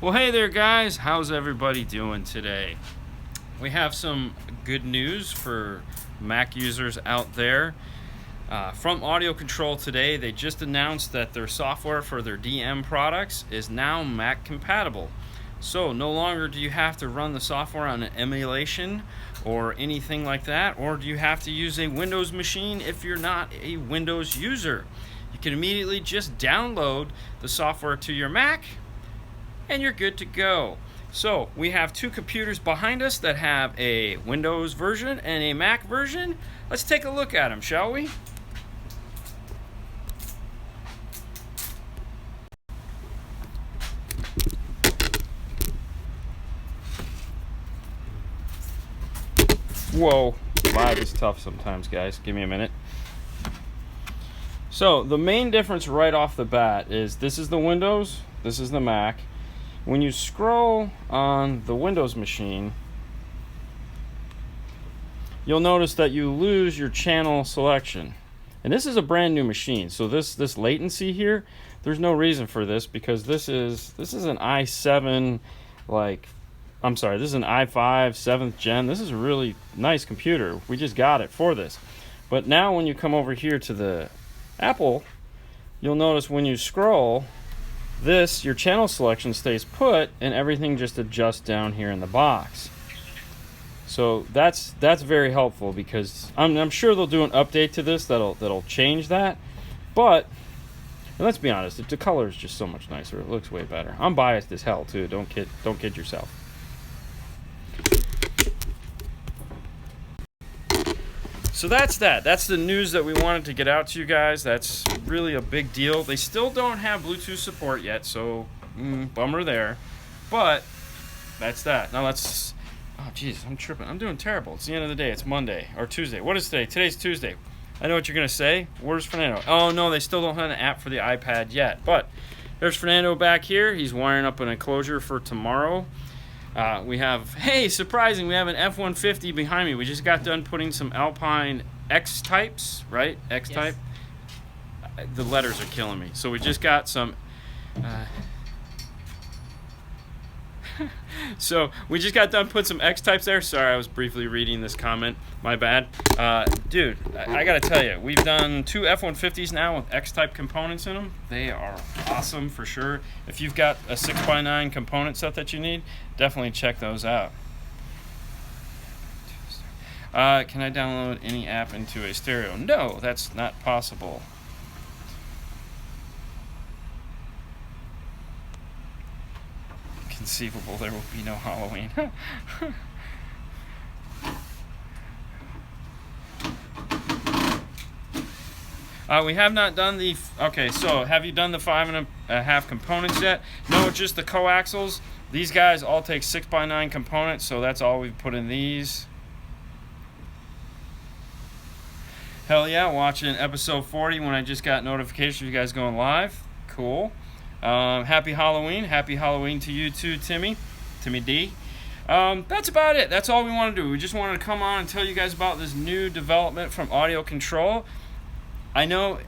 Well, hey there, guys. How's everybody doing today? We have some good news for Mac users out there. From AudioControl today, they just announced that their software for their DM products is now Mac compatible. So no longer do you have to run the software on an emulation or anything like that, or do you have to use a Windows machine if you're not a Windows user. You can immediately just download the software to your Mac and you're good to go. So we have two computers behind us that have a Windows version and a Mac version. Let's take a look at them, shall we? Whoa, live is tough sometimes, guys. Give me a minute. So the main difference right off the bat is this is the Windows, this is the Mac. When you scroll on the Windows machine, you'll notice that you lose your channel selection. And this is a brand new machine, so this latency here, there's no reason for this because this is an i7, this is an i5 7th gen. This is a really nice computer. We just got it for this. But now when you come over here to the Apple, you'll notice when you scroll, your channel selection stays put and everything just adjusts down here in the box. So that's very helpful because I'm sure they'll do an update to this that'll change that. But let's be honest, the color is just so much nicer. It looks way better. I'm biased as hell too. Don't kid yourself. So that's that. That's the news that we wanted to get out to you guys. That's really a big deal. They still don't have Bluetooth support yet, so bummer there. But that's that. Now let's... Oh, jeez, I'm tripping. I'm doing terrible. It's the end of the day. It's Monday or Tuesday. What is today? Today's Tuesday. I know what you're going to say. Where's Fernando? Oh, no, they still don't have an app for the iPad yet. But there's Fernando back here. He's wiring up an enclosure for tomorrow. We have, hey, surprising, we have an F-150 behind me. We just got done putting some Alpine X-types, right? X-type. Yes. The letters are killing me. So we just got some... So we just got done putting some X-types there. Sorry, I was briefly reading this comment. My bad. Dude, I gotta tell you, we've done two F-150s now with X-type components in them. They are awesome for sure. If you've got a 6x9 component set that you need, definitely check those out. Can I download any app into a stereo? No, that's not possible. Conceivable there will be no Halloween. We have not done the... Okay, so have you done the 5.5 components yet? No, just the coaxials. These guys all take 6x9 components, so that's all we've put in these. Hell yeah, watching episode 40 when I just got notification of you guys going live. Cool. Happy Halloween to you too, Timmy D. That's about it. That's all we want to do. We just wanted to come on and tell you guys about this new development from AudioControl. I know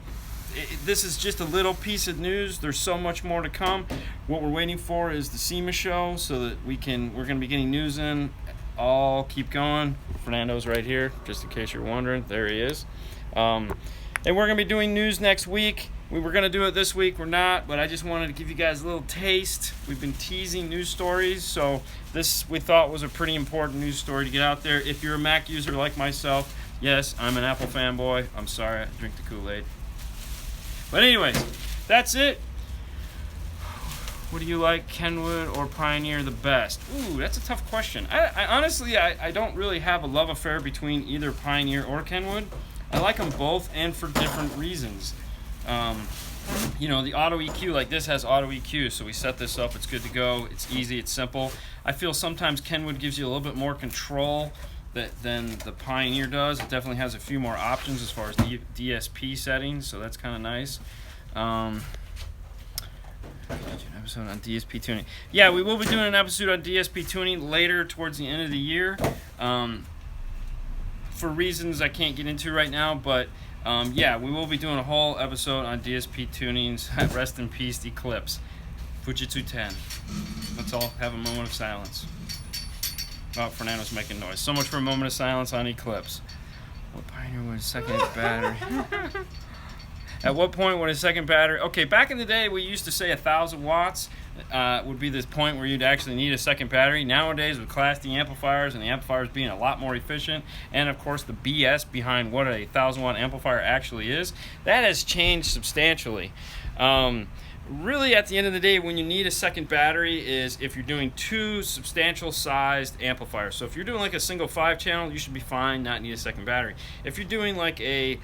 this is just a little piece of news. There's so much more to come. What we're waiting for is the SEMA show so that we're going to be getting news in. I'll keep going. Fernando's right here, just in case you're wondering. There he is. And we're going to be doing news next week. We were going to do it this week. We're not, but I just wanted to give you guys a little taste. We've been teasing news stories, so this we thought was a pretty important news story to get out there. If you're a Mac user like myself, yes, I'm an Apple fanboy. I'm sorry, I drink the Kool-Aid. But anyways, that's it. What do you like, Kenwood or Pioneer the best? Ooh, that's a tough question. I honestly don't really have a love affair between either Pioneer or Kenwood. I like them both and for different reasons. You know, the auto EQ, like this has auto EQ, so we set this up, it's good to go, it's easy, it's simple. I feel sometimes Kenwood gives you a little bit more control than the Pioneer does. It definitely has a few more options as far as the DSP settings, so that's kind of nice. Episode on DSP tuning. Yeah, we will be doing an episode on DSP tuning later towards the end of the year. For reasons I can't get into right now, but yeah, we will be doing a whole episode on DSP tunings. Rest in peace, Eclipse. Fujitsu 10. Let's all have a moment of silence. Oh, Fernando's making noise. So much for a moment of silence on Eclipse. What Pioneer would a second battery? At what point would a second battery... Okay, back in the day, we used to say 1,000 watts would be this point where you'd actually need a second battery. Nowadays, with Class D amplifiers and the amplifiers being a lot more efficient, and of course the BS behind what a 1,000-watt amplifier actually is, that has changed substantially. Really, at the end of the day, when you need a second battery is if you're doing two substantial sized amplifiers. So if you're doing like a single 5-channel, you should be fine, not need a second battery. If you're doing like a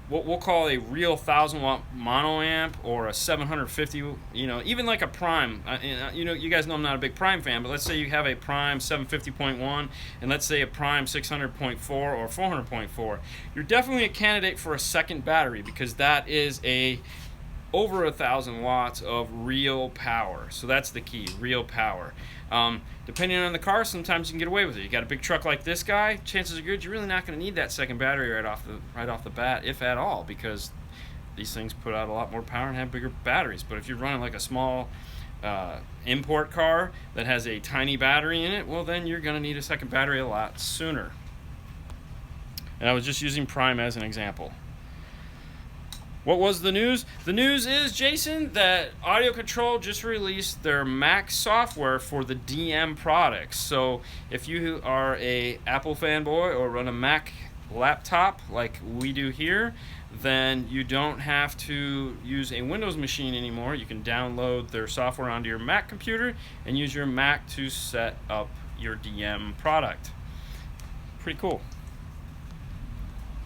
what we'll call a real 1,000-watt mono amp or a 750, even like a Prime. You guys know I'm not a big Prime fan, but let's say you have a Prime 750.1 and let's say a Prime 600.4 or 400.4. You're definitely a candidate for a second battery because that is over 1,000 watts of real power. So that's the key, real power. Depending on the car, sometimes you can get away with it. You got a big truck like this guy, chances are good you're really not going to need that second battery right off the bat, if at all, because these things put out a lot more power and have bigger batteries. But if you're running like a small import car that has a tiny battery in it, well then you're going to need a second battery a lot sooner. And I was just using Prime as an example. What was the news? The news is, Jason, that AudioControl just released their Mac software for the DM products. So if you are a Apple fanboy or run a Mac laptop like we do here, then you don't have to use a Windows machine anymore. You can download their software onto your Mac computer and use your Mac to set up your DM product. Pretty cool.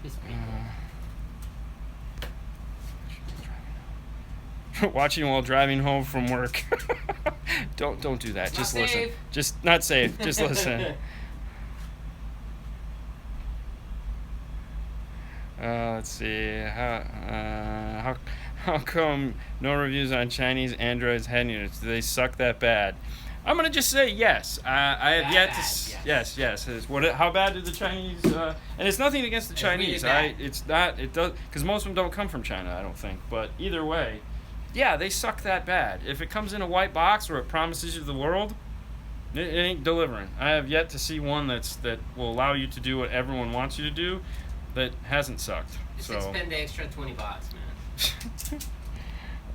It's pretty cool. Watching while driving home from work. Don't do that. Just listen. Safe. Just not safe. Just listen. Let's see. How come no reviews on Chinese Android's head units? Do they suck that bad? I'm gonna just say yes. I have yet to. Yes. How bad do the Chinese? And it's nothing against the Chinese. It's not. It does because most of them don't come from China. I don't think. But either way. Yeah, they suck that bad. If it comes in a white box or it promises you the world, it ain't delivering. I have yet to see one that will allow you to do what everyone wants you to do that hasn't sucked. Just spend the extra $20,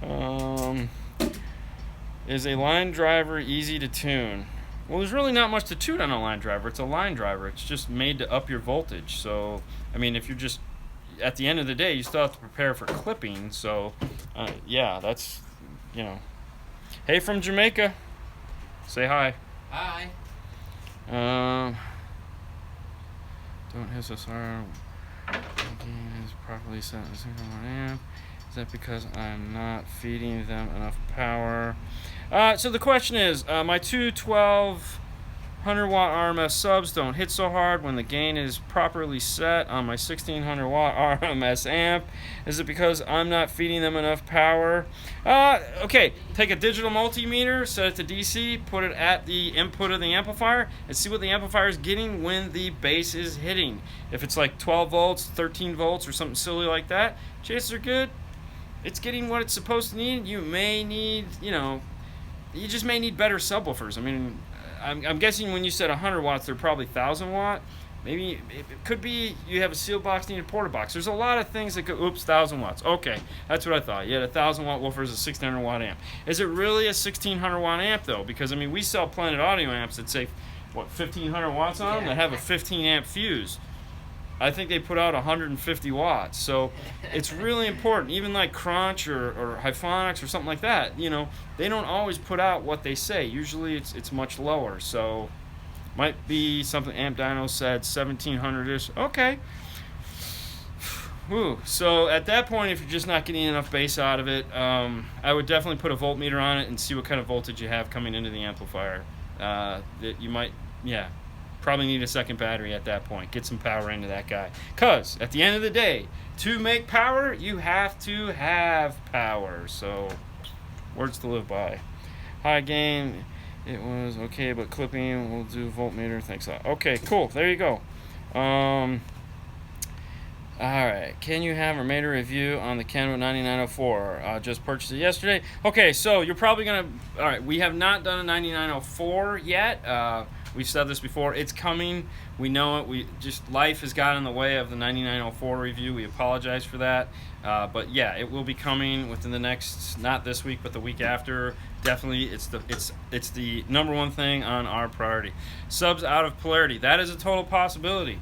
man. Is a line driver easy to tune? Well, there's really not much to tune on a line driver. It's a line driver. It's just made to up your voltage. So, I mean, if you're just at the end of the day, you still have to prepare for clipping. So, yeah, that's, Hey, from Jamaica. Say hi. Hi. Don't hit SSR. Gain is properly set to 600 amp. Is that because I'm not feeding them enough power? So the question is, my two 1,200-watt RMS subs don't hit so hard when the gain is properly set on my 1,600-watt RMS amp. Is it because I'm not feeding them enough power? Okay, take a digital multimeter, set it to DC, put it at the input of the amplifier, and see what the amplifier is getting when the bass is hitting. If it's like 12 volts, 13 volts, or something silly like that, chances are good it's getting what it's supposed to need. You may need, you just may need better subwoofers. I mean, I'm guessing when you said 100 watts, they're probably 1,000 watt. Maybe it could be you have a sealed box, need a porta box. There's a lot of things that could, 1,000 watts. Okay, that's what I thought. You had a 1,000 watt woofer as a 1,600 watt amp. Is it really a 1,600 watt amp though? Because I mean, we sell Planet Audio amps that say, 1,500 watts on them that have a 15 amp fuse. I think they put out 150 watts. So it's really important. Even like Crunch or Hyphonics or something like that, they don't always put out what they say. Usually it's much lower. So might be something Amp Dino said 1,700-ish. Okay. Whew. So at that point, if you're just not getting enough bass out of it, I would definitely put a voltmeter on it and see what kind of voltage you have coming into the amplifier. That you might, probably need a second battery at that point. Get some power into that guy. Because at the end of the day, to make power, you have to have power. So, words to live by. High gain, it was okay, but clipping, we'll do voltmeter. Thanks a lot. Okay, cool. There you go. All right. Can you have or made a review on the Kenwood 9904? Just purchased it yesterday. Okay, so you're probably going to... All right, we have not done a 9904 yet. We've said this before. It's coming. We know it. Life has got in the way of the 9904 review. We apologize for that. But yeah, it will be coming within the next, not this week, but the week after. Definitely, it's the number one thing on our priority. Subs out of polarity. That is a total possibility.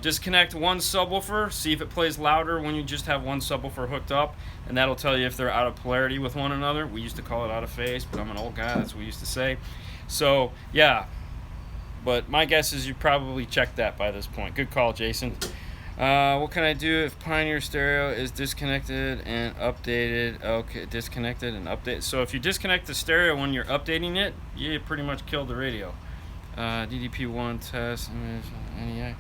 Disconnect one subwoofer, see if it plays louder when you just have one subwoofer hooked up, and that'll tell you if they're out of polarity with one another. We used to call it out of phase, but I'm an old guy, that's what we used to say. So, yeah, but my guess is you probably checked that by this point. Good call, Jason. What can I do if Pioneer stereo is disconnected and updated? Okay, disconnected and updated. So if you disconnect the stereo when you're updating it, you pretty much killed the radio. DDP1 test, NEI.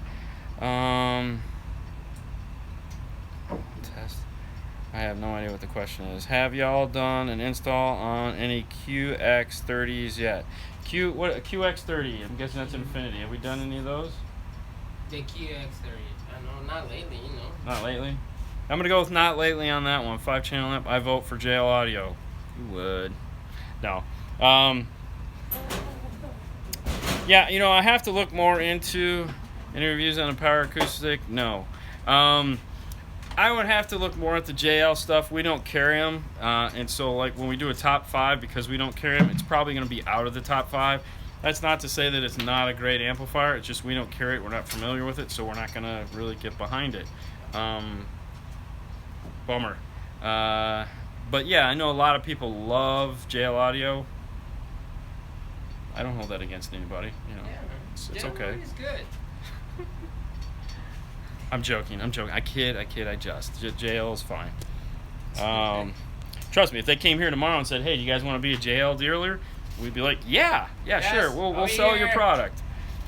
Test. I have no idea what the question is. Have y'all done an install on any QX30s yet? QX30? I'm guessing that's Infinity. Have we done any of those? The QX30. I know, not lately, you know. Not lately? I'm gonna go with not lately on that one. 5-channel amp. I vote for JL Audio. You would. No. Yeah, you know, I have to look more into any reviews on a power acoustic. No. I would have to look more at the JL stuff. We don't carry them, and so like when we do a top 5, because we don't carry them, it's probably going to be out of the top 5. That's not to say that it's not a great amplifier. It's just we don't carry it. We're not familiar with it, so we're not going to really get behind it. Bummer. But yeah, I know a lot of people love JL Audio. I don't hold that against anybody. You know, Yeah, it's okay. It's good. I'm joking. I kid. I just. JL is fine. Trust me, if they came here tomorrow and said, "Hey, do you guys want to be a JL dealer?" We'd be like, "Yeah, Yes, sure. We'll sell your product."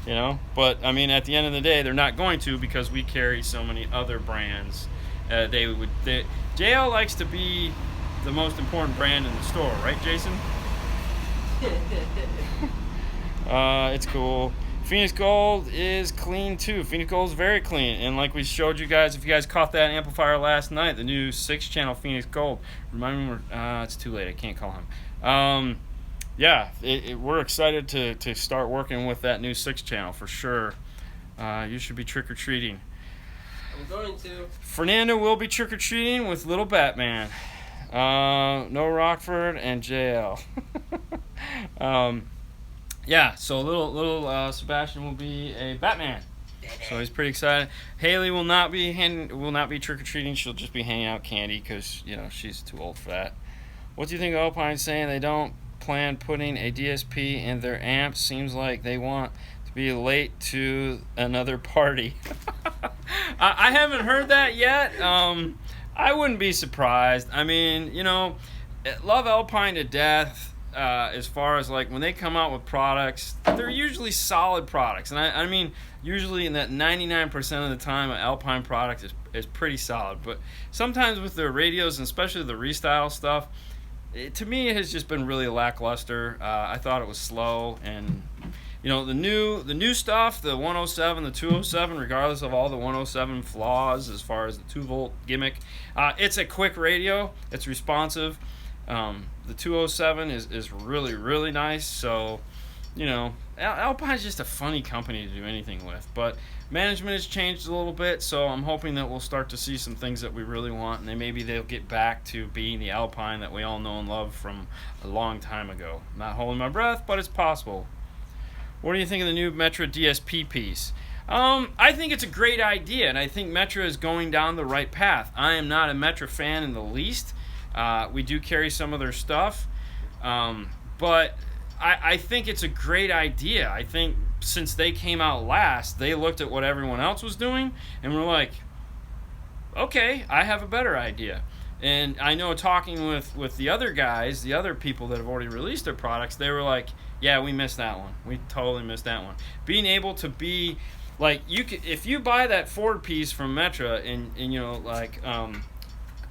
You know. But I mean, at the end of the day, they're not going to, because we carry so many other brands. JL likes to be the most important brand in the store, right, Jason? It's cool. Phoenix Gold is clean too. Phoenix Gold is very clean, and like we showed you guys, if you guys caught that amplifier last night, the new 6-channel Phoenix Gold. Remind me, it's too late. I can't call him. Yeah, we're excited to start working with that new 6-channel for sure. You should be trick or treating. I'm going to. Fernando will be trick or treating with little Batman. No Rockford and JL. Yeah, so little Sebastian will be a Batman, so he's pretty excited. Haley will not be trick or treating. She'll just be handing out candy because she's too old for that. What do you think of Alpine's saying they don't plan putting a DSP in their amps? Seems like they want to be late to another party. I haven't heard that yet. I wouldn't be surprised. I mean, love Alpine to death. As far as like when they come out with products, they're usually solid products, and I mean usually in that 99% of the time an Alpine product is pretty solid. But sometimes with their radios, and especially the restyle stuff, to me it has just been really lackluster. I thought it was slow, and the new stuff, the 107, the 207, regardless of all the 107 flaws as far as the 2-volt gimmick, it's a quick radio, it's responsive. The 207 is really, really nice. So, Alpine's just a funny company to do anything with. But management has changed a little bit, so I'm hoping that we'll start to see some things that we really want, and then maybe they'll get back to being the Alpine that we all know and love from a long time ago. I'm not holding my breath, but it's possible. What do you think of the new Metra DSP piece? I think it's a great idea, and I think Metra is going down the right path. I am not a Metra fan in the least. We do carry some of their stuff, but I think it's a great idea. I think since they came out last, they looked at what everyone else was doing and were like, okay, I have a better idea. And I know talking with the other guys, the other people that have already released their products, they were like, yeah, we missed that one. We totally missed that one. Being able to be like, if you buy that Ford piece from Metra and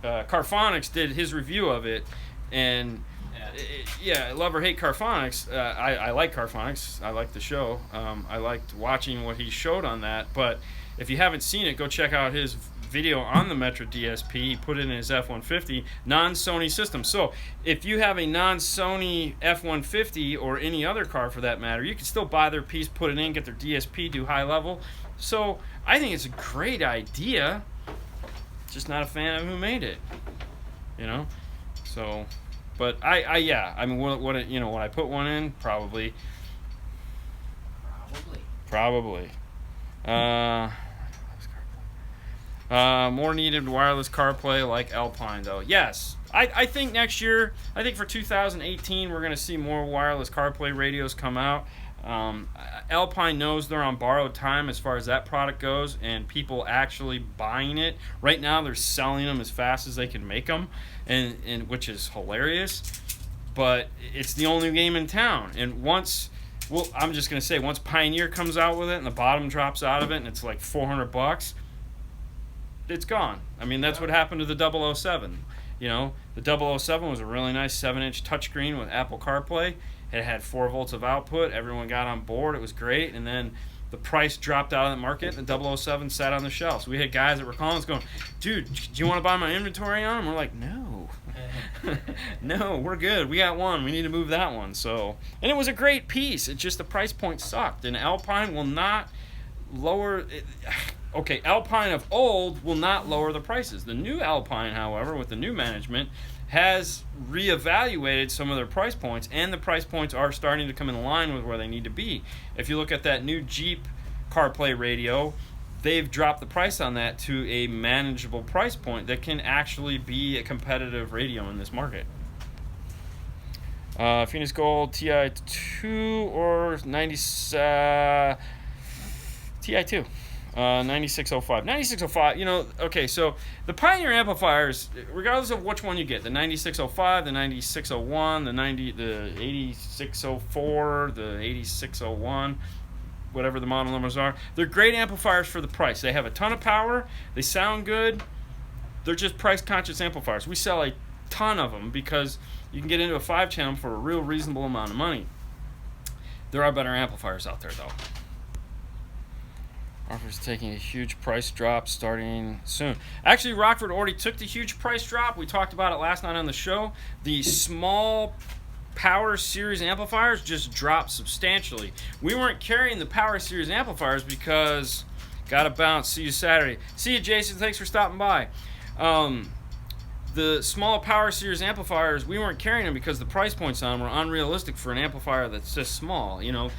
Carphonics did his review of it, and love or hate Carphonics. I like Carphonics. I like the show. I liked watching what he showed on that. But if you haven't seen it, go check out his video on the Metro DSP. He put it in his F-150 non-Sony system. So if you have a non-Sony F-150 or any other car for that matter, you can still buy their piece, put it in, get their DSP, do high level. So I think it's a great idea. Just not a fan of who made it, you know. So, but I mean, what I put one in probably. More needed wireless CarPlay like Alpine, though. Yes, I think next year, I think for 2018, we're going to see more wireless CarPlay radios come out. Alpine knows they're on borrowed time as far as that product goes, and people actually buying it. Right now, they're selling them as fast as they can make them, and which is hilarious. But it's the only game in town, and I'm just going to say, once Pioneer comes out with it and the bottom drops out of it and it's like $400, it's gone. I mean, that's what happened to the 007. You know, the 007 was a really nice 7-inch touchscreen with Apple CarPlay. It had 4 volts of output. Everyone got on board. It was great. And then the price dropped out of the market. The 007 sat on the shelves. We had guys that were calling us going, dude, do you want to buy my inventory on them? We're like, no. No, we're good. We got one. We need to move that one. So, and it was a great piece. It's just the price point sucked. And Alpine will not lower it. Okay, Alpine of old will not lower the prices. The new Alpine, however, with the new management, has reevaluated some of their price points, and the price points are starting to come in line with where they need to be. If you look at that new Jeep CarPlay radio, they've dropped the price on that to a manageable price point that can actually be a competitive radio in this market. Phoenix Gold TI2 or 9605. 9605, you know, okay, so the Pioneer amplifiers, regardless of which one you get, the 9605, the 9601, the 8604, the 8601, whatever the model numbers are, they're great amplifiers for the price. They have a ton of power, they sound good, they're just price-conscious amplifiers. We sell a ton of them because you can get into a 5-channel for a real reasonable amount of money. There are better amplifiers out there, though. Rockford's taking a huge price drop starting soon. Actually, Rockford already took the huge price drop. We talked about it last night on the show. The small Power Series amplifiers just dropped substantially. We weren't carrying the Power Series amplifiers because gotta bounce. See you Saturday. See you, Jason. Thanks for stopping by. The small Power Series amplifiers, we weren't carrying them because the price points on them were unrealistic for an amplifier that's just small. You know,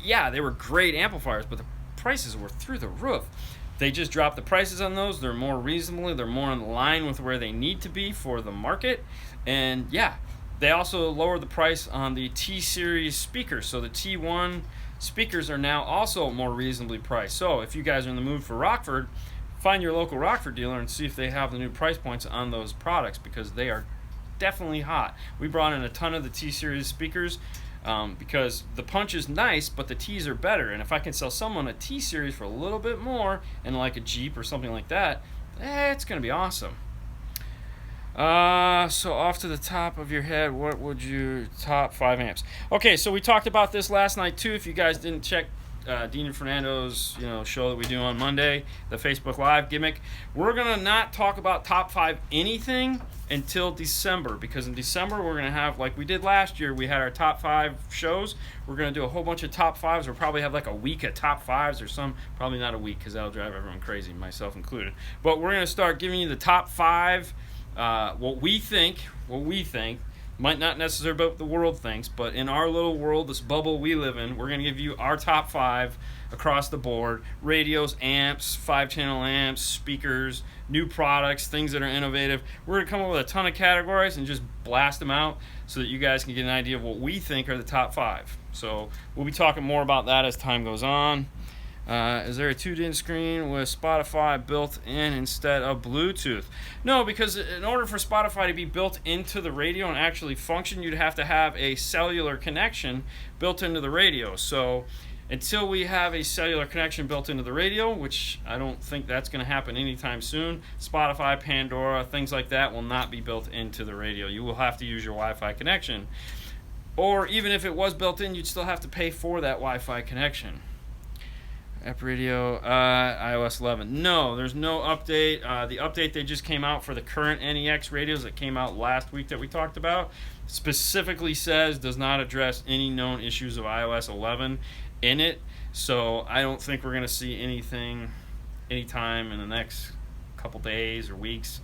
yeah, they were great amplifiers, but the prices were through the roof. They just dropped the prices on those. They're more reasonably, they're more in line with where they need to be for the market. And yeah, they also lowered the price on the T-Series speakers. So the T1 speakers are now also more reasonably priced. So if you guys are in the mood for Rockford, find your local Rockford dealer and see if they have the new price points on those products, because they are definitely hot. We brought in a ton of the T-Series speakers because the punch is nice, but the T's are better. And if I can sell someone a T-Series for a little bit more, and like a Jeep or something like that, it's going to be awesome. So off to the top of your head, what would you top 5 amps? Okay, so we talked about this last night too. If you guys didn't check Dean and Fernando's show that we do on Monday, the Facebook Live gimmick, we're gonna not talk about top 5 anything until December, because in December we're gonna have, like we did last year, we had our top 5 shows. We're gonna do a whole bunch of top 5s. We'll probably have like a week of top 5s or some, probably not a week because that'll drive everyone crazy, myself included. But we're gonna start giving you the top 5, what we think might not necessarily be what the world thinks, but in our little world, this bubble we live in, we're going to give you our top 5 across the board: radios, amps, 5-channel amps, speakers, new products, things that are innovative. We're going to come up with a ton of categories and just blast them out so that you guys can get an idea of what we think are the top 5. So we'll be talking more about that as time goes on. Is there a 2-din screen with Spotify built in instead of Bluetooth? No, because in order for Spotify to be built into the radio and actually function, you'd have to have a cellular connection built into the radio. So until we have a cellular connection built into the radio, which I don't think that's going to happen anytime soon, Spotify, Pandora, things like that will not be built into the radio. You will have to use your Wi-Fi connection. Or even if it was built in, you'd still have to pay for that Wi-Fi connection. App Radio, iOS 11. No, there's no update. The update they just came out for the current NEX radios that came out last week that we talked about specifically says does not address any known issues of iOS 11 in it. So I don't think we're going to see anything anytime in the next couple days or weeks.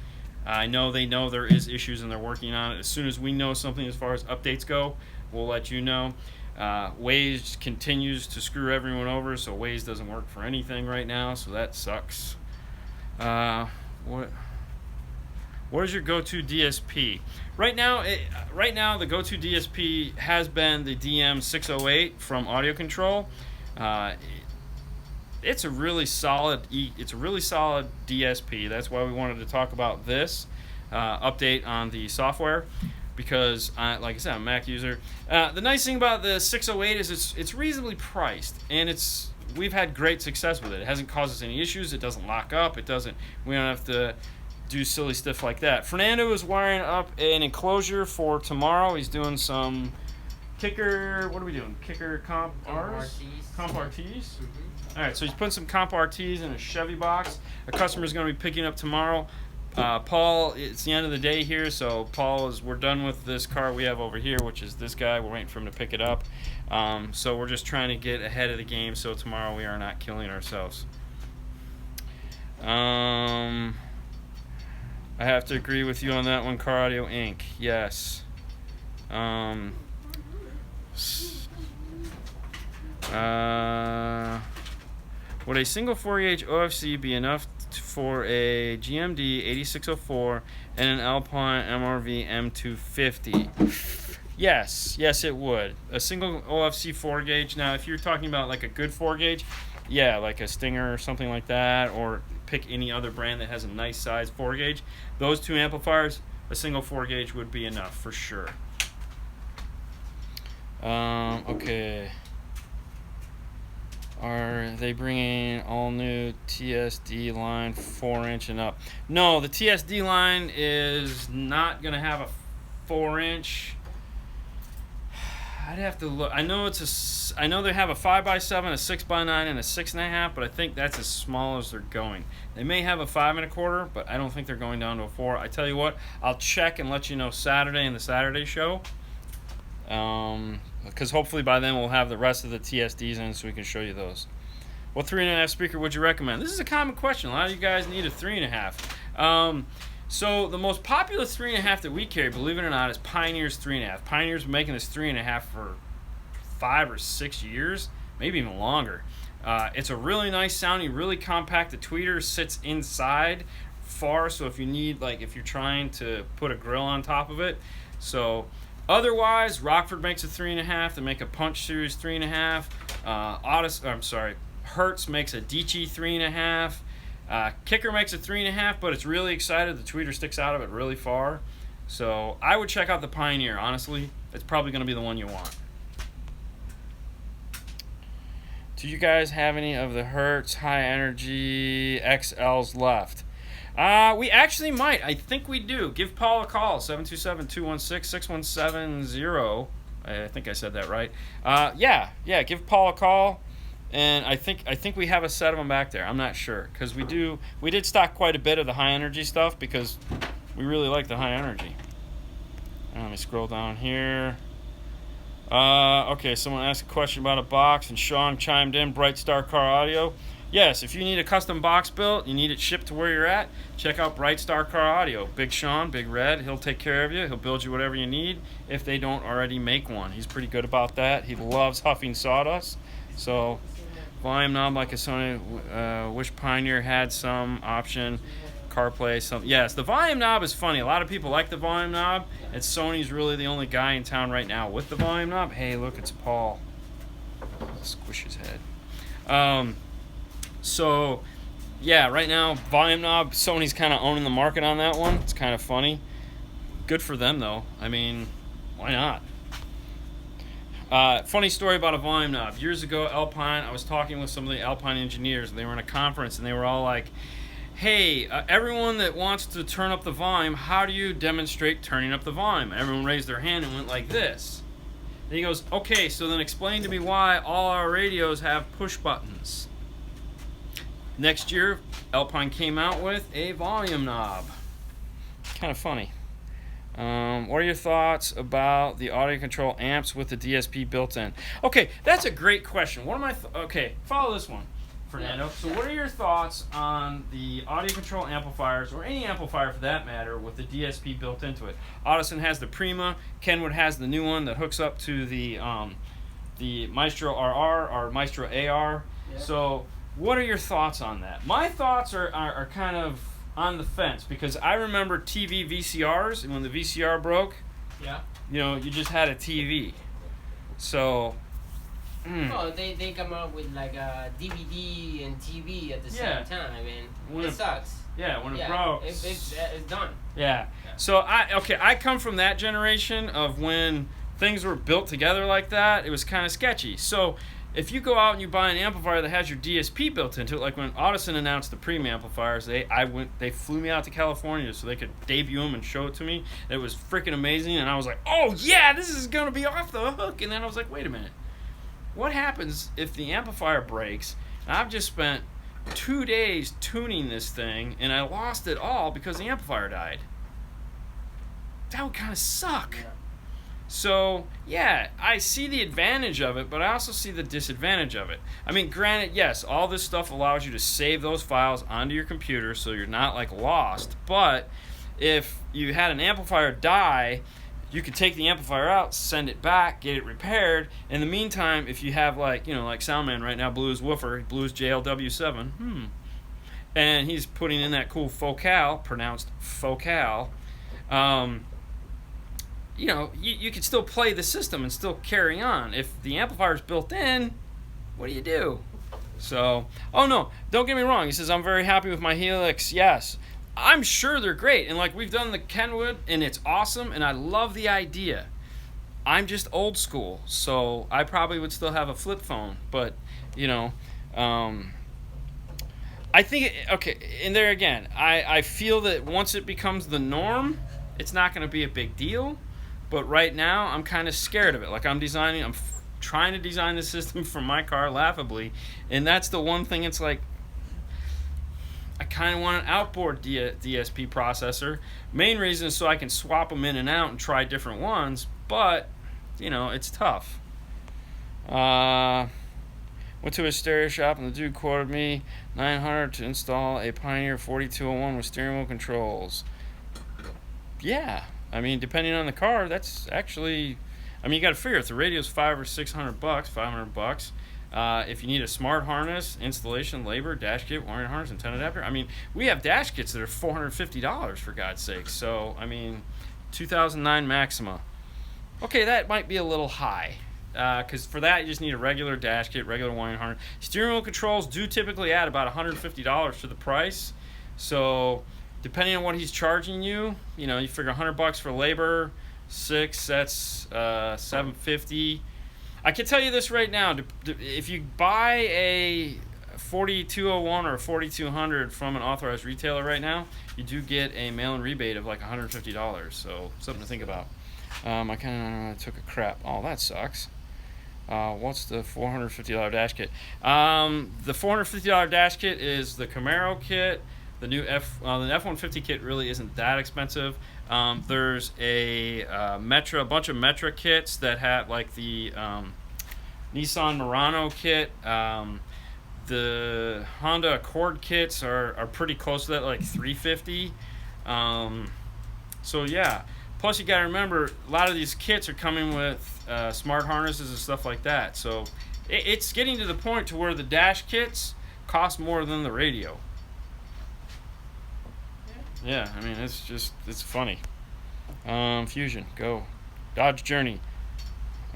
I know they know there is issues and they're working on it. As soon as we know something as far as updates go, we'll let you know. Waze continues to screw everyone over, so Waze doesn't work for anything right now, so that sucks. What is your go-to DSP? Right now, the go-to DSP has been the DM608 from AudioControl. It's a really solid DSP. That's why we wanted to talk about this update on the software. Because, like I said, I'm a Mac user. The nice thing about the 608 is it's reasonably priced, and we've had great success with it. It hasn't caused us any issues. It doesn't lock up. We don't have to do silly stuff like that. Fernando is wiring up an enclosure for tomorrow. He's doing some kicker. What are we doing? Kicker comp Rs? Comp RTs. Mm-hmm. All right, so he's putting some comp RTs in a Chevy box. A customer's going to be picking up tomorrow. Paul, it's the end of the day here, so we're done with this car we have over here, which is this guy. We're waiting for him to pick it up. So we're just trying to get ahead of the game so tomorrow we are not killing ourselves. I have to agree with you on that one, Car Audio Inc. Yes. Would a single 4-gauge OFC be enough for a GMD 8604 and an Alpine MRV M250? Yes, it would. A single OFC 4-gauge. Now, if you're talking about like a good 4-gauge, yeah, like a Stinger or something like that, or pick any other brand that has a nice size 4-gauge. Those two amplifiers, a single 4-gauge would be enough for sure. Okay. Are they bringing all new TSD line 4-inch and up? No, the TSD line is not going to have a 4-inch. I'd have to look. I know they have a 5x7, a 6x9, and a 6.5, but I think that's as small as they're going. They may have a 5 1/4, but I don't think they're going down to a 4. I tell you what, I'll check and let you know Saturday in the Saturday show. Because hopefully by then we'll have the rest of the TSDs in so we can show you those. What 3.5 speaker would you recommend? This is a common question. A lot of you guys need a 3.5. So the most popular 3.5 that we carry, believe it or not, is Pioneer's 3.5. Pioneer's been making this 3.5 for 5 or 6 years, maybe even longer. It's a really nice sounding, really compact. The tweeter sits inside far, so if you're trying to put a grill on top of it. So otherwise, Rockford makes a 3.5. They make a Punch Series 3.5. Hertz makes a Dici 3.5. Kicker makes a 3.5, but it's really excited. The tweeter sticks out of it really far. So I would check out the Pioneer. Honestly, it's probably going to be the one you want. Do you guys have any of the Hertz high energy XLs left? We actually might. I think we do. Give Paul a call, 727-216-6170. I think I said that right. Yeah, give Paul a call. And I think we have a set of them back there. I'm not sure because we did stock quite a bit of the high energy stuff because we really like the high energy. Let me scroll down here. Okay, someone asked a question about a box, and Sean chimed in. Bright Star Car Audio. Yes, if you need a custom box built, you need it shipped to where you're at, check out Bright Star Car Audio. Big Sean, Big Red, he'll take care of you. He'll build you whatever you need if they don't already make one. He's pretty good about that. He loves huffing sawdust. So volume knob like a Sony. Wish Pioneer had some option. CarPlay. Yes, the volume knob is funny. A lot of people like the volume knob, and Sony's really the only guy in town right now with the volume knob. Hey, look, it's Paul. Squish his head. So, yeah, right now, volume knob, Sony's kind of owning the market on that one. It's kind of funny. Good for them, though. I mean, why not? Funny story about a volume knob. Years ago, Alpine, I was talking with some of the Alpine engineers, and they were in a conference, and they were all like, hey, everyone that wants to turn up the volume, how do you demonstrate turning up the volume? Everyone raised their hand and went like this. And he goes, okay, so then explain to me why all our radios have push buttons. Next year, Alpine came out with a volume knob. Kind of funny. What are your thoughts about the AudioControl amps with the DSP built in? Okay, that's a great question. What am I? Okay, follow this one, Fernando. So, what are your thoughts on the AudioControl amplifiers, or any amplifier for that matter, with the DSP built into it? Audison has the Prima. Kenwood has the new one that hooks up to the Maestro RR or Maestro AR. Yeah. So, what are your thoughts on that? My thoughts are kind of on the fence, because I remember TV VCRs, and when the VCR broke, yeah, you just had a TV. So, well, they come out with like a DVD and TV at the same time, and when it sucks. Yeah, when it broke, it's done. Yeah. So I come from that generation of when things were built together like that. It was kind of sketchy. So, if you go out and you buy an amplifier that has your DSP built into it, like when Audison announced the Prima amplifiers, they flew me out to California so they could debut them and show it to me. It was freaking amazing, and I was like, oh yeah, this is gonna be off the hook. And then I was like, wait a minute, what happens if the amplifier breaks? And I've just spent 2 days tuning this thing, and I lost it all because the amplifier died. That would kind of suck. Yeah. So, yeah, I see the advantage of it, but I also see the disadvantage of it. I mean, granted, yes, all this stuff allows you to save those files onto your computer so you're not, like, lost. But if you had an amplifier die, you could take the amplifier out, send it back, get it repaired. In the meantime, if you have, like Soundman right now blew his woofer, blew his JLW7, and he's putting in that cool focal, pronounced focal, you could still play the system and still carry on. If the amplifier's built in, what do you do? So, oh no, don't get me wrong. He says, I'm very happy with my Helix. Yes, I'm sure they're great. And like, we've done the Kenwood, and it's awesome, and I love the idea. I'm just old school, so I probably would still have a flip phone. But, I think, and there again, I feel that once it becomes the norm, it's not going to be a big deal. But right now, I'm kind of scared of it. Like, I'm trying to design the system for my car laughably, and that's the one thing. It's like, I kind of want an outboard DSP processor. Main reason is so I can swap them in and out and try different ones, but, it's tough. Went to a stereo shop, and the dude quoted me $900 to install a Pioneer 4201 with steering wheel controls. Yeah. I mean, depending on the car, that's actually, you got to figure if the radio's $500 or $600, $500. If you need a smart harness, installation, labor, dash kit, wiring harness, antenna adapter. We have dash kits that are $450 for God's sake. So, 2009 Maxima. Okay, that might be a little high, because for that you just need a regular dash kit, regular wiring harness. Steering wheel controls do typically add about $150 to the price. So, depending on what he's charging you, you figure $100 for labor, 6, that's $750. I can tell you this right now: if you buy a 4201 or a 4200 from an authorized retailer right now, you do get a mail-in rebate of like $150. So something to think about. I kind of took a crap. Oh, that sucks. What's the $450 dash kit? The $450 dash kit is the Camaro kit. The new the F-150 kit really isn't that expensive. There's a bunch of Metra kits that have like the Nissan Murano kit. The Honda Accord kits are pretty close to that, like $350. So yeah. Plus you gotta remember, a lot of these kits are coming with smart harnesses and stuff like that. So it's getting to the point to where the dash kits cost more than the radio. Yeah, it's funny. Fusion, go. Dodge Journey.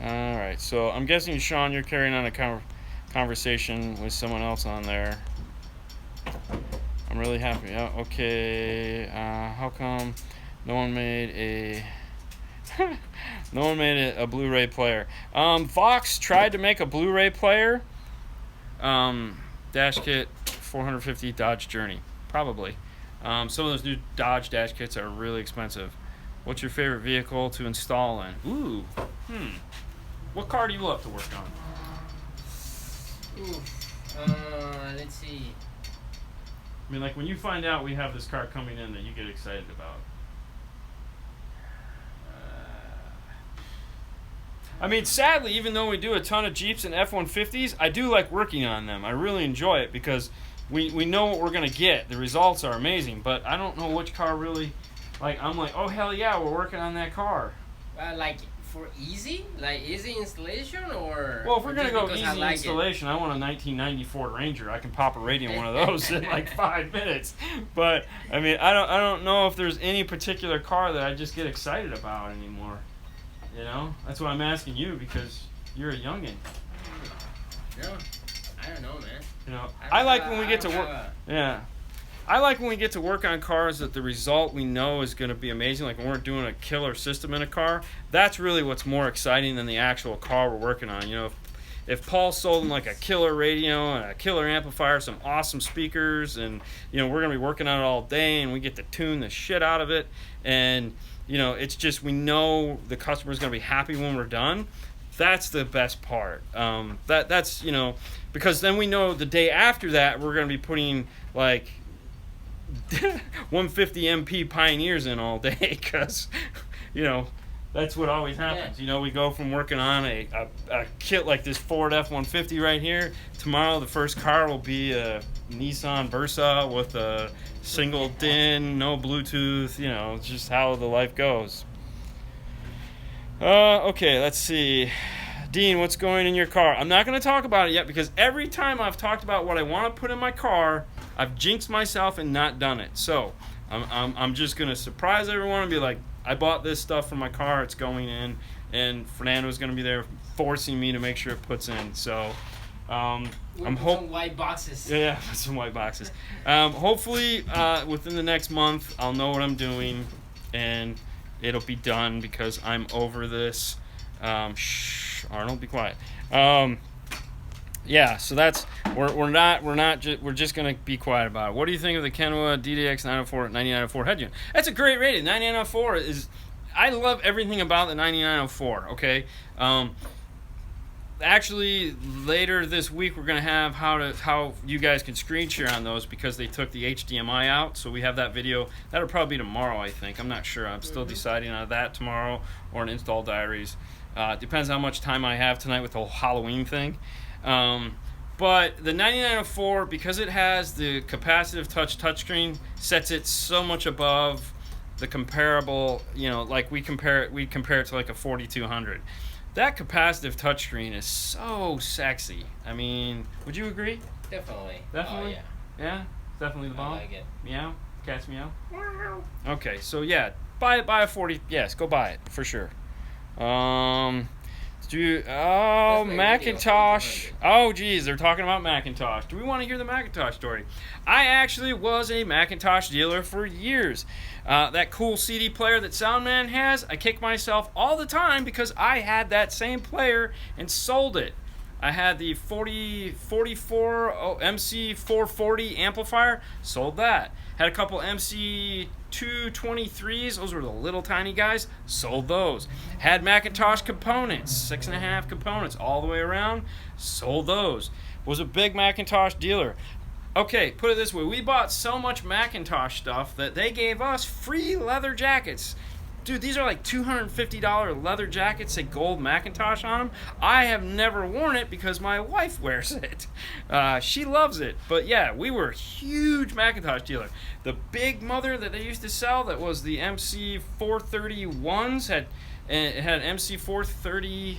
Alright, so I'm guessing, Sean, you're carrying on a conversation with someone else on there. I'm really happy. Oh, okay, how come no one made a Blu-ray player? Vox tried to make a Blu-ray player. Dash kit, $450, Dodge Journey. Probably. Some of those new Dodge dash kits are really expensive. What's your favorite vehicle to install in? Ooh. What car do you love to work on? Let's see. I mean, like when you find out we have this car coming in that you get excited about. I mean, sadly, even though we do a ton of Jeeps and F-150s, I do like working on them. I really enjoy it because we know what we're going to get. The results are amazing, but I don't know which car really, like, I'm like, oh, hell yeah, we're working on that car. Like, for easy? Like, easy installation, or... Well, if we're going to go easy installation, I want a 1990 Ford Ranger. I can pop a radio in one of those in like 5 minutes. But, I mean, I don't know if there's any particular car that I just get excited about anymore. You know, that's why I'm asking you, because you're a youngin. No, I don't know, man. You know, I like when we get to work. Yeah, I like when we get to work on cars that the result we know is going to be amazing. Like when we're doing a killer system in a car, that's really what's more exciting than the actual car we're working on. You know, if Paul sold them like a killer radio and a killer amplifier, some awesome speakers, and you know we're going to be working on it all day, and we get to tune the shit out of it, and you know, it's just we know the customer's going to be happy when we're done. That's the best part. That's, you know, because then we know the day after that we're going to be putting like 150 MP Pioneers in all day because, you know, that's what always happens. Yeah. You know, we go from working on a kit like this Ford F-150 right here. Tomorrow the first car will be a Nissan Versa with a single DIN, no Bluetooth. You know, it's just how the life goes. Okay, let's see. Dean, what's going in your car? I'm not going to talk about it yet because every time I've talked about what I want to put in my car, I've jinxed myself and not done it. So I'm just going to surprise everyone and be like, I bought this stuff for my car, it's going in, and Fernando's going to be there forcing me to make sure it puts in. So I'm hoping some white boxes. Yeah, some white boxes. Hopefully within the next month I'll know what I'm doing and it'll be done because I'm over this. Shh, Arnold, be quiet. Yeah, so that's we're just gonna be quiet about it. What do you think of the Kenwood DDX 9904 head unit? That's a great rating. 9904 is, I love everything about the 9904. Okay, actually later this week we're gonna have how you guys can screen share on those because they took the HDMI out. So we have that video. That'll probably be tomorrow, I think. I'm not sure. I'm still deciding on that tomorrow or an install diaries. Depends how much time I have tonight with the whole Halloween thing. But the 9904, because it has the capacitive touchscreen, sets it so much above the comparable, you know, like we compare it to like a 4200. That capacitive touchscreen is so sexy. I mean, would you agree? Definitely. Definitely? Oh, yeah. Yeah? Definitely the bomb? I like it. Meow? Cats meow? Okay, so yeah, buy a 40, yes, go buy it, for sure. McIntosh. Oh, geez, they're talking about McIntosh. Do we want to hear the McIntosh story? I actually was a McIntosh dealer for years. That cool CD player that Soundman has, I kick myself all the time because I had that same player and sold it. I had the 44 MC440 amplifier, sold that. Had a couple MC223s, those were the little tiny guys, sold those. Had McIntosh components, 6.5 components all the way around, sold those. Was a big McIntosh dealer. Okay, put it this way, we bought so much McIntosh stuff that they gave us free leather jackets. Dude, these are like $250 leather jackets, say gold McIntosh on them. I have never worn it because my wife wears it. She loves it. But yeah, we were a huge McIntosh dealer. The big mother that they used to sell that was the MC431s had MC430,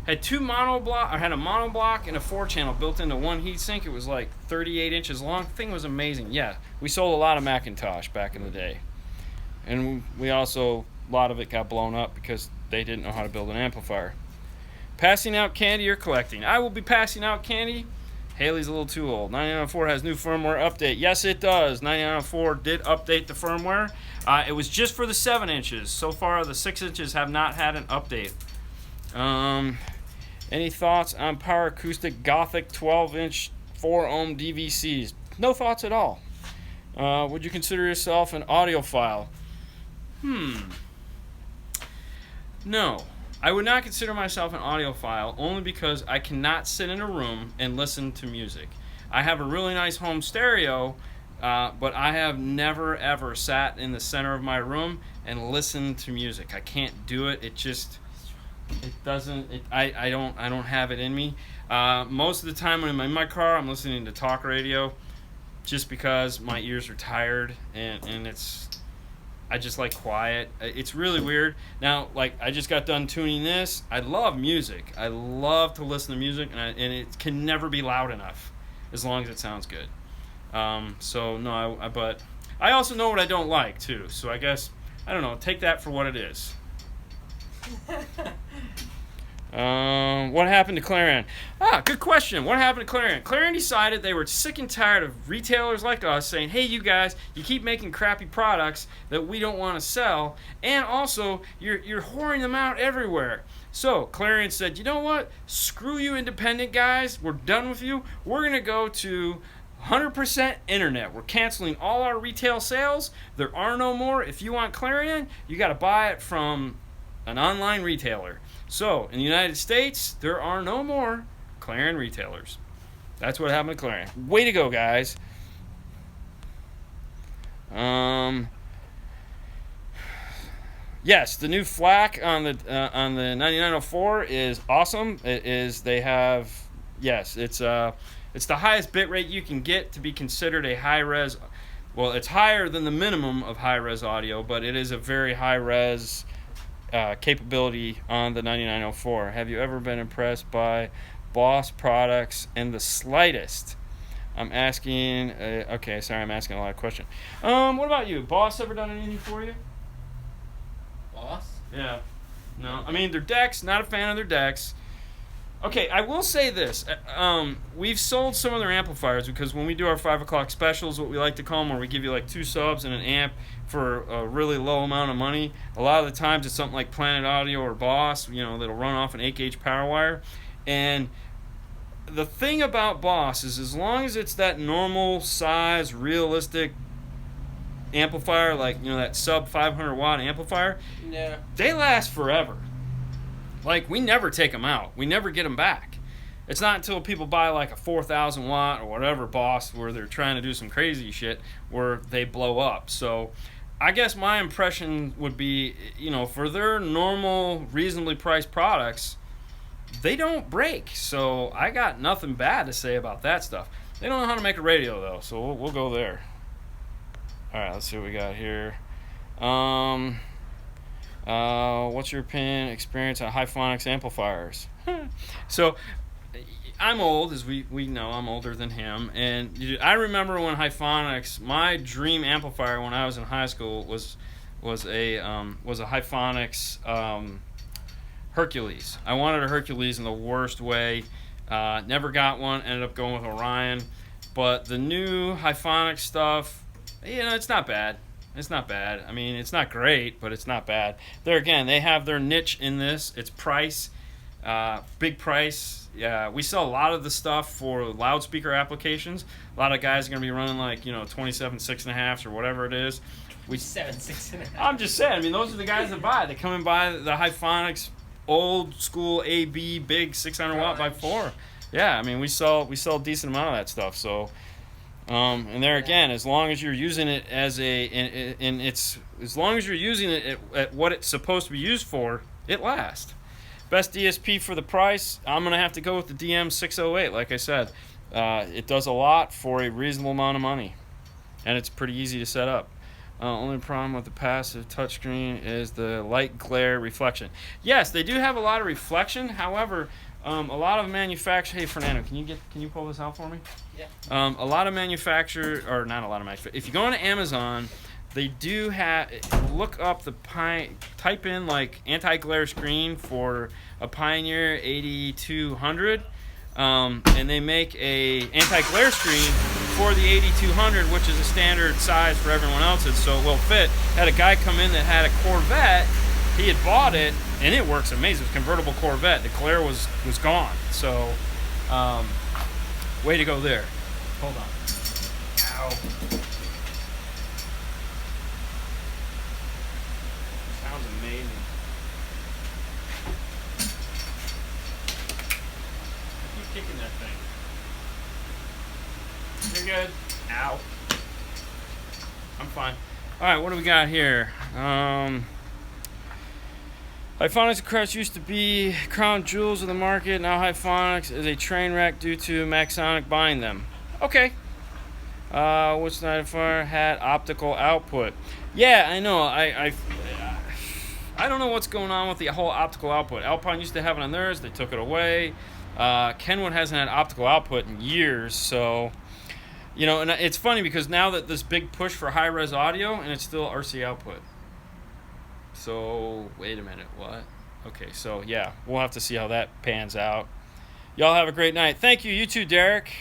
had two monoblock, or had a monoblock and a 4-channel built into one heatsink. It was like 38 inches long. The thing was amazing. Yeah, we sold a lot of McIntosh back in the day. And we also, a lot of it got blown up because they didn't know how to build an amplifier. Passing out candy or collecting? I will be passing out candy. Haley's a little too old. 9904 has new firmware update. Yes, it does. 9904 did update the firmware. It was just for the 7 inches. So far, the 6 inches have not had an update. Any thoughts on Power Acoustic Gothic 12-inch 4-ohm DVCs? No thoughts at all. Would you consider yourself an audiophile? No, I would not consider myself an audiophile only because I cannot sit in a room and listen to music. I have a really nice home stereo, But I have never ever sat in the center of my room and listened to music. I can't do it. It doesn't. I don't have it in me. Most of the time when I'm in my car, I'm listening to talk radio, just because my ears are tired and I just like quiet. It's really weird. Now, like, I just got done tuning this. I love music. I love to listen to music, and it can never be loud enough, as long as it sounds good. So no, but I also know what I don't like too. So I guess, I don't know. Take that for what it is. What happened to Clarion? Good question. What happened to Clarion? Clarion decided they were sick and tired of retailers like us saying, hey, you guys, you keep making crappy products that we don't want to sell, and also you're whoring them out everywhere. So Clarion said, you know what? Screw you independent guys. We're done with you. We're going to go to 100% internet. We're canceling all our retail sales. There are no more. If you want Clarion, you got to buy it from an online retailer. So, in the United States, there are no more Clarion retailers. That's what happened to Clarion. Way to go, guys. Yes, the new FLAC on the 9904 is awesome. It is. They have. Yes, it's the highest bit rate you can get to be considered a high res. Well, it's higher than the minimum of high res audio, but it is a very high res capability on the 9904. Have you ever been impressed by Boss products in the slightest? I'm asking. Okay, sorry, I'm asking a lot of questions. What about you? Boss ever done anything for you? Boss? Yeah. No. I mean, their decks. Not a fan of their decks. Okay, I will say this. We've sold some of their amplifiers because when we do our 5 o'clock specials, what we like to call them, where we give you like 2 subs and an amp for a really low amount of money, a lot of the times it's something like Planet Audio or Boss, that'll run off an 8-gauge power wire. And the thing about Boss is, as long as it's that normal size, realistic amplifier, like, that sub 500 watt amplifier, yeah, they last forever. Like, we never take them out. We never get them back. It's not until people buy like a 4,000 watt or whatever Boss where they're trying to do some crazy shit where they blow up. So I guess my impression would be, for their normal, reasonably priced products, they don't break. So I got nothing bad to say about that stuff. They don't know how to make a radio, though, so we'll go there. All right, let's see what we got here. What's your opinion, experience on Hyphonics amplifiers? So, I'm old, as we know. I'm older than him, and I remember when Hyphonics, my dream amplifier when I was in high school was a Hyphonics Hercules. I wanted a Hercules in the worst way. Never got one. Ended up going with Orion, but the new Hyphonics stuff, it's not bad. It's not bad. I mean, it's not great, but it's not bad. There again, they have their niche in this. It's price, big price. Yeah, we sell a lot of the stuff for loudspeaker applications. A lot of guys are going to be running like 27 6.5s or whatever it is. 7 6.5. I'm just saying. I mean, those are the guys that buy. They come and buy the Hyphonics old school AB big 600 watt by 4. Yeah, I mean, we sell a decent amount of that stuff. So. And there again, as long as you're using it as as long as you're using it at what it's supposed to be used for, it lasts. Best DSP for the price, I'm gonna have to go with the DM608. Like I said, it does a lot for a reasonable amount of money, and it's pretty easy to set up. Only problem with the passive touchscreen is the light glare reflection. Yes, they do have a lot of reflection. However, a lot of manufacturers. Hey, Fernando, can you pull this out for me? Yeah. A lot of manufacturers, or not a lot of manufacturers. If you go on Amazon, they do have. Look up type in like anti-glare screen for a Pioneer 8200, and they make a anti-glare screen for the 8200, which is a standard size for everyone else's, so it will fit. Had a guy come in that had a Corvette. He had bought it, and it works amazing. It's a convertible Corvette. The glare was gone. So, way to go there. Hold on. Ow. Sounds amazing. I keep kicking that thing. You're good. Ow. I'm fine. All right, what do we got here? Hyphonics and Crest used to be crown jewels of the market. Now Hyphonics is a train wreck due to Maxsonic buying them. Okay. What's Nightfire had optical output? Yeah, I know. I don't know what's going on with the whole optical output. Alpine used to have it on theirs. They took it away. Kenwood hasn't had optical output in years, so and it's funny because now that this big push for high-res audio, and it's still RC output. So wait a minute, what? Okay, so yeah, we'll have to see how that pans out. Y'all have a great night. Thank you. You too, Derek.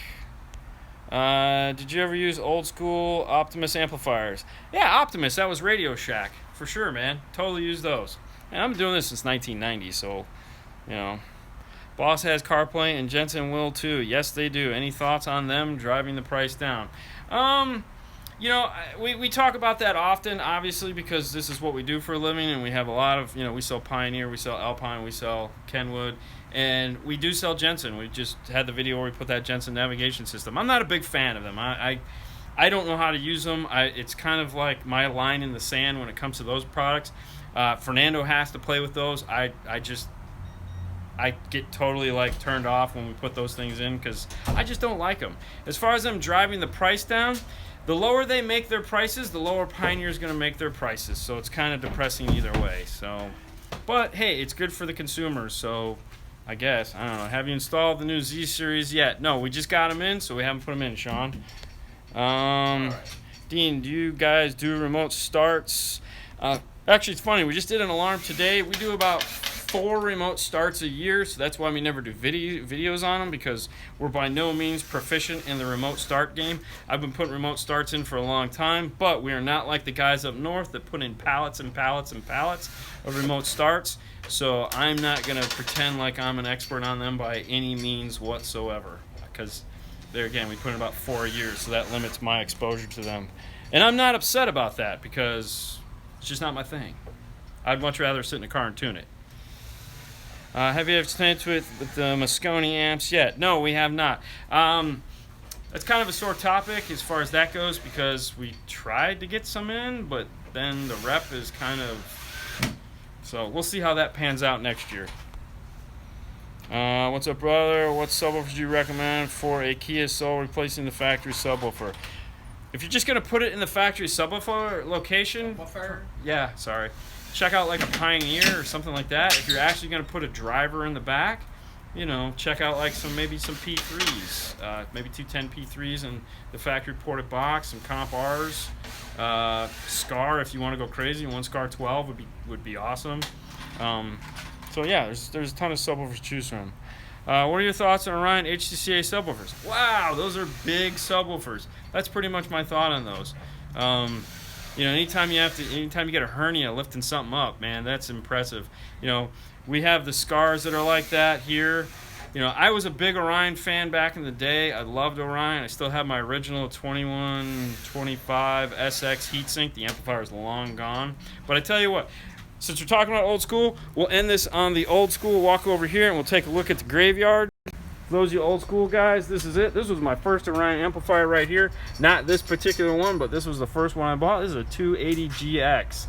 Did you ever use old school Optimus amplifiers? Yeah, Optimus. That was Radio Shack for sure, man. Totally used those. And I've been doing this since 1990, so Boss has CarPlay and Jensen will too. Yes, they do. Any thoughts on them driving the price down? We talk about that often, obviously, because this is what we do for a living, and we have a lot of, we sell Pioneer, we sell Alpine, we sell Kenwood, and we do sell Jensen. We just had the video where we put that Jensen navigation system. I'm not a big fan of them. I don't know how to use them. It's kind of like my line in the sand when it comes to those products. Fernando has to play with those. I get totally turned off when we put those things in because I just don't like them. As far as them driving the price down, the lower they make their prices, the lower Pioneer is going to make their prices. So it's kind of depressing either way. So, but hey, it's good for the consumers. So I guess, I don't know. Have you installed the new Z series yet? No, we just got them in, so we haven't put them in, Sean. Right. Dean, do you guys do remote starts? Actually, it's funny. We just did an alarm today. We do about 4 remote starts a year, so that's why we never do videos on them, because we're by no means proficient in the remote start game. I've been putting remote starts in for a long time, but we are not like the guys up north that put in pallets and pallets and pallets of remote starts, so I'm not going to pretend like I'm an expert on them by any means whatsoever, because there again, we put in about 4 a year, so that limits my exposure to them. And I'm not upset about that, because it's just not my thing. I'd much rather sit in a car and tune it. Have you ever extended to it with the Moscone amps yet? No, we have not. That's kind of a sore topic as far as that goes, because we tried to get some in, but then the rep is kind of... So we'll see how that pans out next year. What's up, brother? What subwoofer do you recommend for a Kia Soul replacing the factory subwoofer? If you're just going to put it in the factory subwoofer location... Subwoofer? Yeah, sorry. Check out like a Pioneer or something like that. If you're actually going to put a driver in the back, check out like maybe some P3s, maybe 210 P3s in the factory ported box, some Comp Rs, Scar if you want to go crazy. One Scar 12 would be awesome. So yeah, there's a ton of subwoofers to choose from. What are your thoughts on Orion HCCA subwoofers? Wow, those are big subwoofers. That's pretty much my thought on those. Anytime you get a hernia lifting something up, man, that's impressive. We have the Scars that are like that here. I was a big Orion fan back in the day. I loved Orion. I still have my original 2125 SX heatsink. The amplifier is long gone. But I tell you what, since we're talking about old school, we'll end this on the old school. Walk over here and we'll take a look at the graveyard. For those of you old school guys, this is it. This was my first Orion amplifier right here. Not this particular one, but this was the first one I bought. This is a 280GX.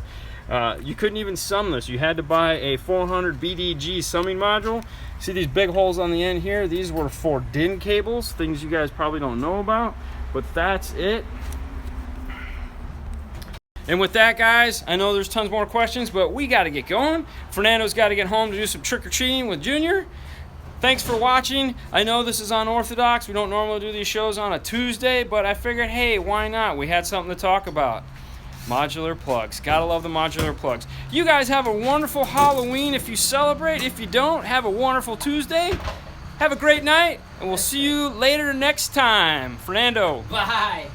You couldn't even sum this. You had to buy a 400 BDG summing module. See these big holes on the end here? These were for DIN cables, things you guys probably don't know about, but that's it. And with that, guys, I know there's tons more questions, but we got to get going. Fernando's got to get home to do some trick-or-treating with Junior. Thanks for watching. I know this is unorthodox. We don't normally do these shows on a Tuesday, but I figured, hey, why not? We had something to talk about. Modular plugs. Gotta love the modular plugs. You guys have a wonderful Halloween if you celebrate. If you don't, have a wonderful Tuesday. Have a great night, and we'll see you later next time. Fernando. Bye.